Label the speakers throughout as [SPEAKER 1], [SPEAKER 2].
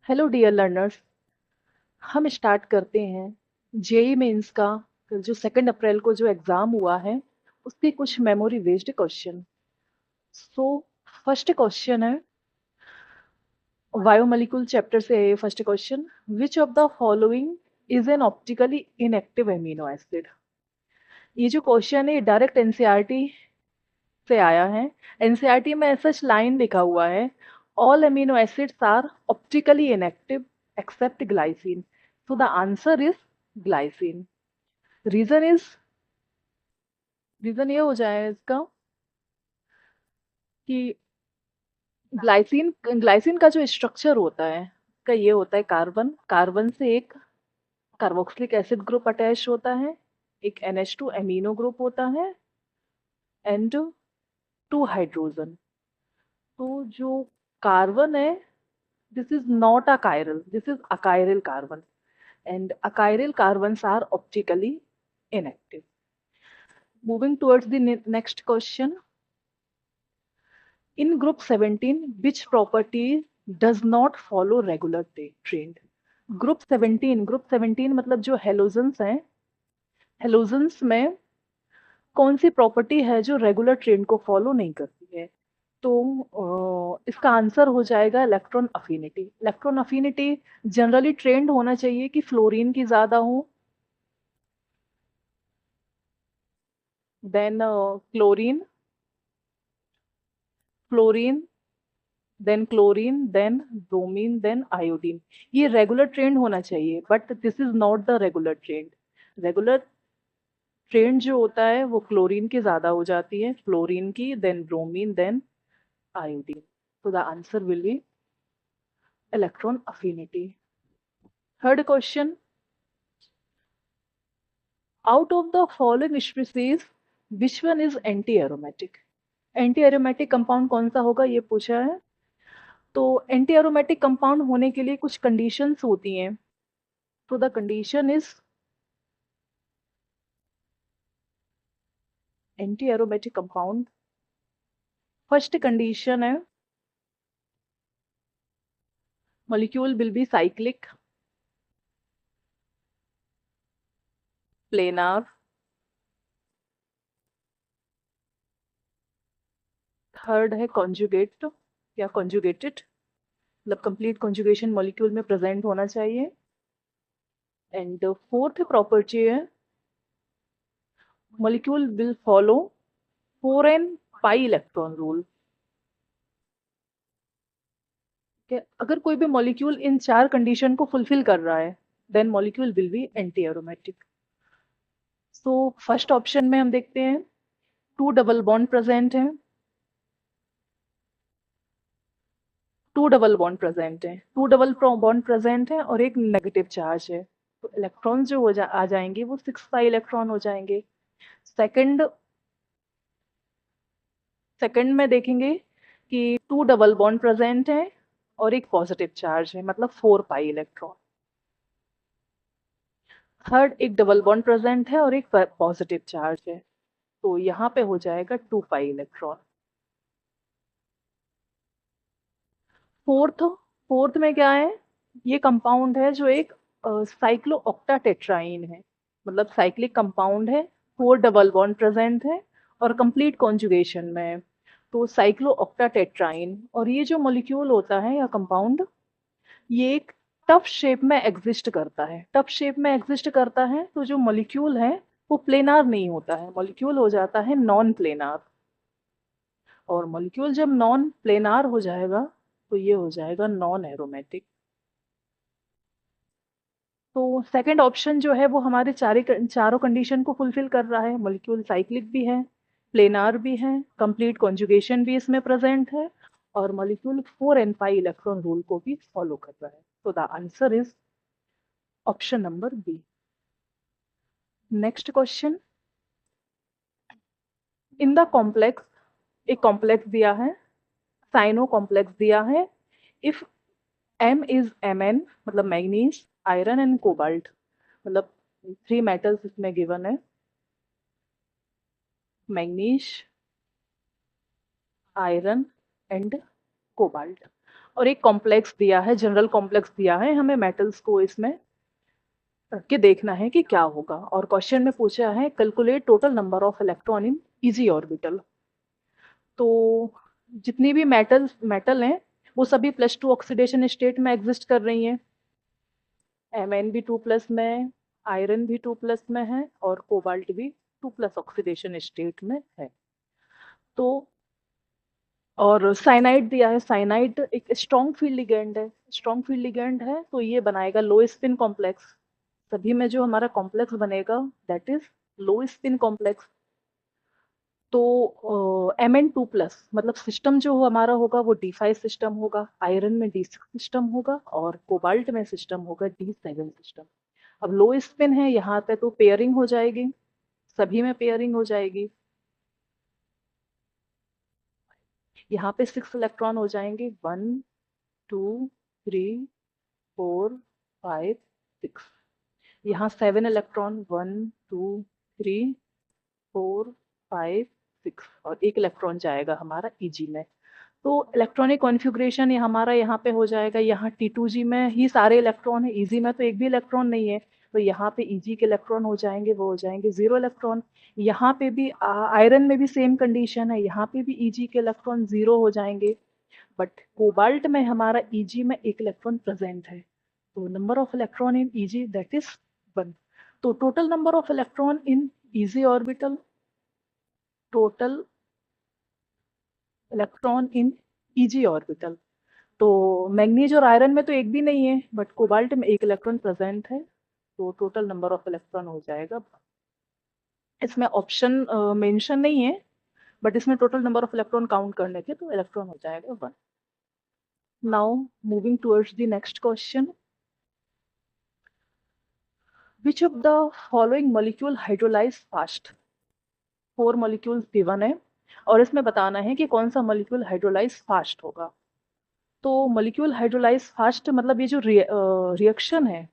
[SPEAKER 1] Hello dear learners. हम start करते हैं जेई मेंस का। जो 2 अप्रैल को जो एग्जाम हुआ है उसके कुछ memory based question. So first question है बायोमोलिक्यूल चैप्टर से है। First question, which of the following is an optically inactive amino acid. ये जो क्वेश्चन है डायरेक्ट एनसीईआरटी से आया है। एनसीईआरटी में ऐसा लाइन लिखा हुआ है, all amino acids are optically inactive except glycine. So the answer is glycine. Reason is, reason ये हो जाए इसका कि ग्लाइसिन ग्लाइसिन का जो स्ट्रक्चर होता है का ये होता है, कार्बन कार्बन से एक कार्बोक्सिलिक एसिड ग्रुप अटैच होता है, एक NH2 एमिनो ग्रुप होता है एंड 2 हाइड्रोजन। तो जो कार्बन है, this is not a chiral, this is achiral carbon and achiral carbons are optically inactive. Moving towards the next question. In group 17, which property does not follow regular trend? Group 17 मतलब जो halogens हैं, halogens में कौन सी property है जो regular trend को follow नहीं करती है? तो इसका आंसर हो जाएगा electron affinity. Electron affinity generally trend होना चाहिए कि फ्लोरीन की ज्यादा हो, then chlorine, fluorine, then chlorine, then bromine, then iodine. ये रेगुलर ट्रेंड होना चाहिए, but this is not the regular trend. Regular trend जो होता है वो क्लोरीन की ज्यादा हो जाती है, फ्लोरीन की, देन ब्रोमीन, देन आयोडीन। तो the answer will be electron affinity. Third question, out of the following species which one is anti aromatic. Anti aromatic compound कौन सा होगा ये पूछा है। तो एंटी एरोमेटिक कंपाउंड होने के लिए कुछ कंडीशंस होती हैं। तो the condition is, anti aromatic compound, first condition है molecule will be cyclic, planar. Third है कॉन्जुगेट या कॉन्जुगेटेड, मतलब कंप्लीट कॉन्जुगेशन मॉलिक्यूल में प्रेजेंट होना चाहिए। एंड फोर्थ प्रॉपर्टी है molecule will follow 4n pi electron rule. अगर कोई भी मॉलिक्यूल इन 4 कंडीशन को फुलफिल कर रहा है then molecule will be anti aromatic. So first option में हम देखते हैं 2 डबल बॉन्ड प्रेजेंट है, 2 डबल बॉन्ड प्रेजेंट है और एक नेगेटिव चार्ज है। तो इलेक्ट्रॉन जो आ जाएंगे वो 6 पाई इलेक्ट्रॉन हो जाएंगे। सेकंड सेकंड में देखेंगे कि 2 डबल बॉन्ड प्रेजेंट है और एक पॉजिटिव चार्ज है, मतलब 4 पाई इलेक्ट्रॉन। थर्ड, एक डबल बॉन्ड प्रेजेंट है और एक पॉजिटिव चार्ज है, तो यहाँ पे हो जाएगा 2 पाई इलेक्ट्रॉन। फोर्थ फोर्थ में क्या है, ये कंपाउंड है जो एक साइक्लो ऑक्टाटेट्राइन है, मतलब साइक्लिक कंपाउंड है, 4 डबल बॉन्ड प्रेजेंट है और कंप्लीट कॉन्जुगेशन में है। तो साइक्लो ऑक्टाटेट्राइन, और ये जो मॉलिक्यूल होता है या कंपाउंड, ये एक टफ शेप में एग्जिस्ट करता है। टफ शेप में एग्जिस्ट करता है तो जो मॉलिक्यूल है वो प्लेनार नहीं होता है, मॉलिक्यूल हो जाता है नॉन प्लेनार। और मॉलिक्यूल जब नॉन प्लेनार हो जाएगा तो ये हो जाएगा नॉन एरोमेटिक। तो सेकंड ऑप्शन जो है वो हमारे चारों कंडीशन को फुलफिल कर रहा है। मॉलिक्यूल साइक्लिक भी है, प्लेनार भी है, कंप्लीट कॉन्जुगेशन भी इसमें प्रेजेंट है और molecule 4n pi electron rule को भी फॉलो कर रहा है। तो the answer is option number B. Next question, in the complex, एक कॉम्प्लेक्स दिया है, साइनो कॉम्प्लेक्स दिया है। इफ M इज Mn, मतलब मैग्नीज, आयरन एंड कोबाल्ट, मतलब 3 मेटल्स इसमें गिवन है, मैग्नीज, आयरन एंड कोबाल्ट। और एक कॉम्प्लेक्स दिया है, जनरल कॉम्प्लेक्स दिया है, हमें मेटल्स को इसमें रख के देखना है कि क्या होगा। और क्वेश्चन में पूछा है calculate total number of electron in easy orbital. तो जितनी भी मेटल हैं वो सभी +2 ऑक्सीडेशन स्टेट में एग्जिस्ट कर रही हैं। Mn भी 2+ में, आयरन भी 2+ में है, और कोबाल्ट भी 2+ ऑक्सीडेशन स्टेट में है। तो और साइनाइड दिया है, साइनाइड एक स्ट्रॉन्ग फील्ड लिगेंड है, स्ट्रॉन्ग फील्ड लिगेंड है तो ये बनाएगा लो स्पिन कॉम्प्लेक्स। सभी में जो हमारा कॉम्प्लेक्स बनेगा that is low spin complex. तो Mn2+ मतलब सिस्टम जो हमारा होगा वो D5 सिस्टम होगा, आयरन में D6 सिस्टम होगा, और कोबाल्ट में सिस्टम होगा D7 सिस्टम। अब लो स्पिन है यहाँ पे तो पेयरिंग हो जाएगी, सभी में पेयरिंग हो जाएगी। यहाँ पे 6 इलेक्ट्रॉन हो जाएंगे, 1 2 3 4 5 6। यहाँ 7 इलेक्ट्रॉन, 1 2 3 4 5 6, और एक इलेक्ट्रॉन जाएगा हमारा Eg में। तो इलेक्ट्रॉनिक कॉन्फ़िगरेशन ये हमारा यहाँ पे हो जाएगा, यहाँ T2G में ही सारे इलेक्ट्रॉन है, Eg में तो एक भी इलेक्ट्रॉन नहीं है, तो यहाँ पे Eg के इलेक्ट्रॉन हो जाएंगे, वो हो जाएंगे 0 इलेक्ट्रॉन। यहाँ पे भी आयरन में भी सेम कंडीशन है, यहाँ पे भी Eg के इलेक्ट्रॉन 0 हो जाएंगे, बट कोबाल्ट में हमारा Eg में एक इलेक्ट्रॉन प्रेजेंट है, तो number of electron in Eg that is 1। तो total number of electron in Eg orbital, total electron in Eg orbital. तो मैग्नीज और आयरन में तो एक भी नहीं है, बट कोबाल्ट में एक इलेक्ट्रॉन प्रेजेंट है, तो टोटल नंबर ऑफ इलेक्ट्रॉन हो जाएगा। इसमें ऑप्शन मेंशन नहीं है, बट इसमें total number of electron count करने के तो इलेक्ट्रॉन हो जाएगा 1। Now moving towards the next question, which of the following molecule hydrolyse fast. 4 molecules given है और इसमें बताना है कि कौन सा मॉलिक्यूल हाइड्रोलाइज फास्ट होगा। तो मॉलिक्यूल हाइड्रोलाइज फास्ट मतलब ये जो रिएक्शन है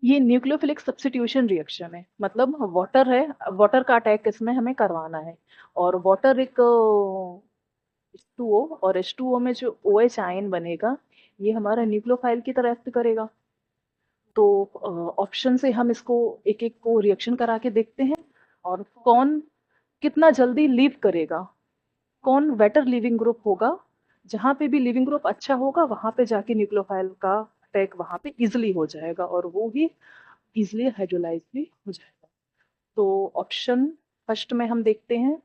[SPEAKER 1] ये न्यूक्लियोफिलिक सब्स्टिट्यूशन रिएक्शन है, मतलब वाटर है, वाटर का अटैक इसमें हमें करवाना है, और वाटर एक H2O, और H2O में जो OH आयन बनेगा ये हमारा न्यूक्लियोफाइल की तरह एक्ट करेगा। तो ऑप्शन से हम इसको एक एक को रिएक्शन करा के देखते हैं, और कौन कितना जल्दी लीव करेगा, कौन बेटर लिविंग ग्रुप होगा, जहां पे भी लिविंग ग्रुप अच्छा होगा वहां पे जाके न्यूक्लियोफाइल का अटैक वहां पे इजिली हो जाएगा, और वो ही इजिली हाइड्रोलाइज भी हो जाएगा। तो ऑप्शन फर्स्ट में हम देखते हैं,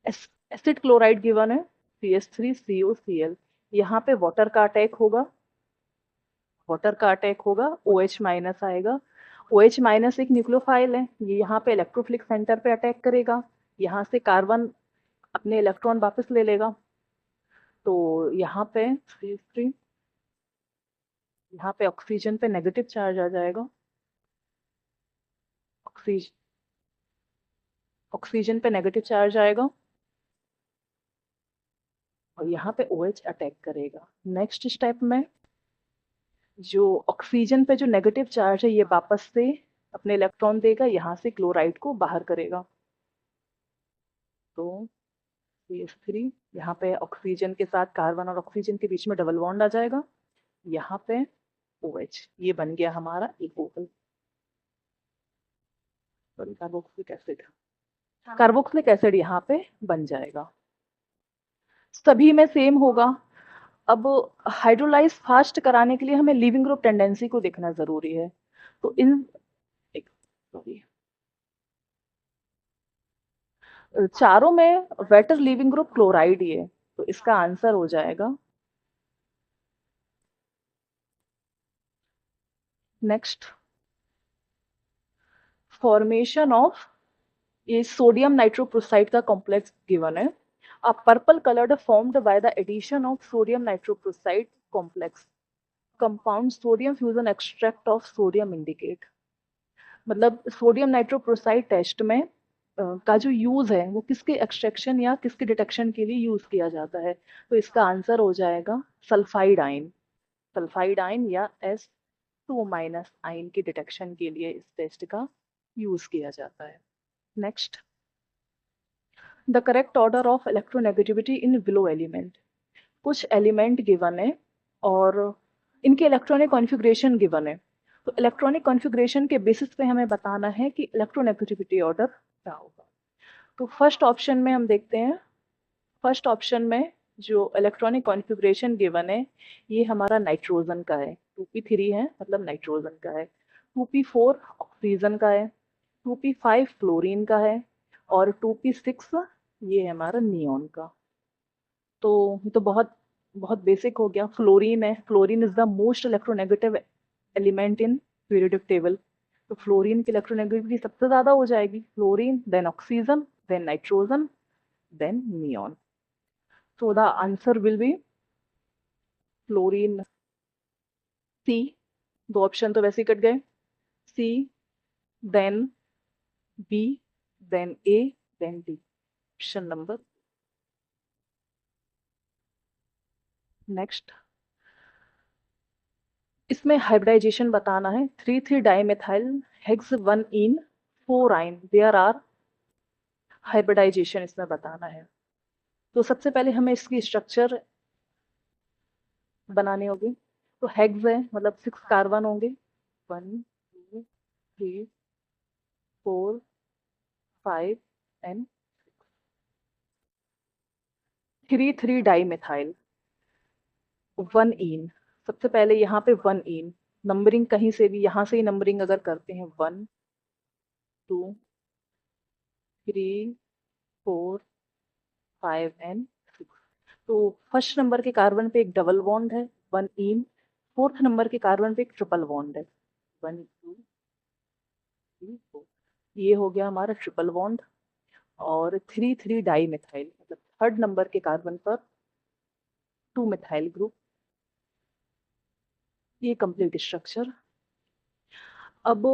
[SPEAKER 1] एसिड क्लोराइड गिवन है CH3COCl, यहाँ पे वाटर का अटैक होगा, वाटर का अटैक होगा, OH- आएगा। OH- एक न्यूक्लियोफाइल है, ये यहाँ पे इलेक्ट्रोफिलिक सेंटर पे अटैक करेगा, यहाँ से कार्बन अपने इलेक्ट्रॉन वापस ले लेगा, तो यहाँ पे CH3, यहाँ पे ऑक्सीजन पे नेगेटिव चार्ज आ जाएगा, ऑक्सीजन ऑक्सीजन पे नेगेटिव चार्ज आएगा, और यहाँ पे OH अटैक करेगा। नेक्स्ट स्टेप में जो ऑक्सीजन पे जो नेगेटिव चार्ज है ये वापस से अपने इलेक्ट्रॉन देगा, यहाँ से क्लोराइड को बाहर करेगा, तो CH3, यहाँ पे ऑक्सीजन के साथ कार्बन और ऑक्सीजन के बीच में डबल बॉन्ड आ जाएगा, यहाँ पे OH, ये बन गया हमारा इकोल, sorry carboxylic acid, carboxylic acid यहाँ पे बन जाएगा। सभी में सेम होगा। अब हाइड्रोलाइज फास्ट कराने के लिए हमें लिविंग ग्रुप टेंडेंसी को देखना जरूरी है, तो इन सॉरी चारों में वेटर लिविंग ग्रुप क्लोराइड ही है, तो इसका आंसर हो जाएगा। नेक्स्ट, फॉर्मेशन ऑफ ये सोडियम नाइट्रोप्रोसाइड का कॉम्प्लेक्स गिवन है, a purple coloured formed by the addition of sodium nitroprusside complex compound sodium fusion extract of sodium indicate. मतलब सोडियम नाइट्रोप्रोसाइड टेस्ट में का जो यूज है वो किसके एक्सट्रैक्शन या किसके डिटेक्शन के लिए यूज किया जाता है, तो इसका आंसर हो जाएगा सल्फाइड आयन, सल्फाइड आयन या S2- आयन की डिटेक्शन के लिए इस टेस्ट का यूज किया जाता है। Next, the correct order of electronegativity in below element. कुछ एलिमेंट गिवन है और इनके इलेक्ट्रॉनिक कॉन्फ़िगरेशन गिवन है। तो इलेक्ट्रॉनिक कॉन्फ़िगरेशन के बेसिस पे हमें बताना है कि इलेक्ट्रोनेगेटिविटी ऑर्डर क्या होगा। तो फर्स्ट ऑप्शन में हम देखते हैं, फर्स्ट ऑप्शन में जो इलेक्ट्रॉनिक कॉन्फ़िगरेशन गिवन है ये हमारा नाइट्रोजन का है, 2p3 है मतलब नाइट्रोजन का है, 2p4 ऑक्सीजन का है, 2p5 फ्लोरीन का है और 2p6 ये है हमारा नियॉन का। तो ये तो बहुत बहुत बेसिक हो गया। फ्लोरीन है, fluorine is the most electronegative element in periodic table. तो फ्लोरीन की इलेक्ट्रोनेगेटिविटी सबसे ज्यादा हो जाएगी, fluorine then oxygen then nitrogen then neon. So the answer will be fluorine C. दो ऑप्शन तो वैसे ही कट गए, C then B then A then D, option number. Next, इसमें हाइब्रिडाइजेशन बताना है। 3,3 डाइमेथाइल हेक्स 1 इन 4 आइन देयर आर, हाइब्रिडाइजेशन इसमें बताना है। तो सबसे पहले हमें इसकी स्ट्रक्चर बनानी होगी। तो हेक्स है मतलब 6 कार्बन होंगे, 1 2 3 4 5 एंड 3,3 डाइमेथाइल 1 इन। सबसे पहले यहाँ पे 1 इन, नंबरिंग कहीं से भी यहाँ से ही नंबरिंग अगर करते हैं 1 2 3 4 5 एंड 6। तो फर्स्ट नंबर के कार्बन पे एक डबल बॉन्ड है 1 इन, फोर्थ नंबर के कार्बन पे एक ट्रिपल बॉन्ड है 1 2 3 4, ये हो गया हमारा ट्रिपल बॉन्ड। और 3,3 डाई मिथाइल मतलब थर्ड नंबर के कार्बन पर 2 मिथाइल ग्रुप, ये कंप्लीट स्ट्रक्चर। अब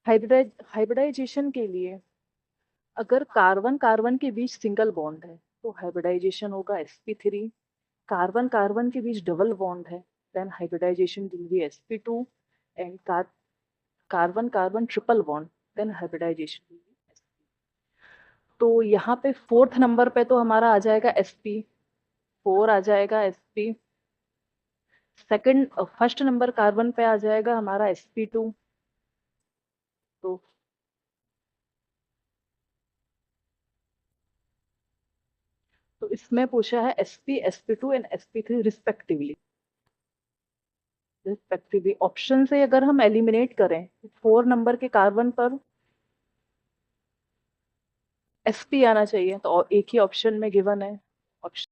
[SPEAKER 1] हाइब्रिडाइजेशन के लिए अगर कार्बन कार्बन के बीच सिंगल बॉन्ड है तो हाइब्रिडाइजेशन होगा sp3, कार्बन कार्बन के बीच डबल बॉन्ड है then hybridisation will be sp2 and carbon carbon triple bond then hybridisation will be sp। तो यहाँ पे फोर्थ नंबर पे तो हमारा आ जाएगा sp4 आ जाएगा sp, second first number carbon पे आ जाएगा हमारा sp2। तो इसमें पूछा है sp sp2 and sp3 respectively option से अगर हम एलिमिनेट करें तो 4 नंबर के कार्बन पर sp आना चाहिए, तो एक ही ऑप्शन में गिवन है ऑप्शन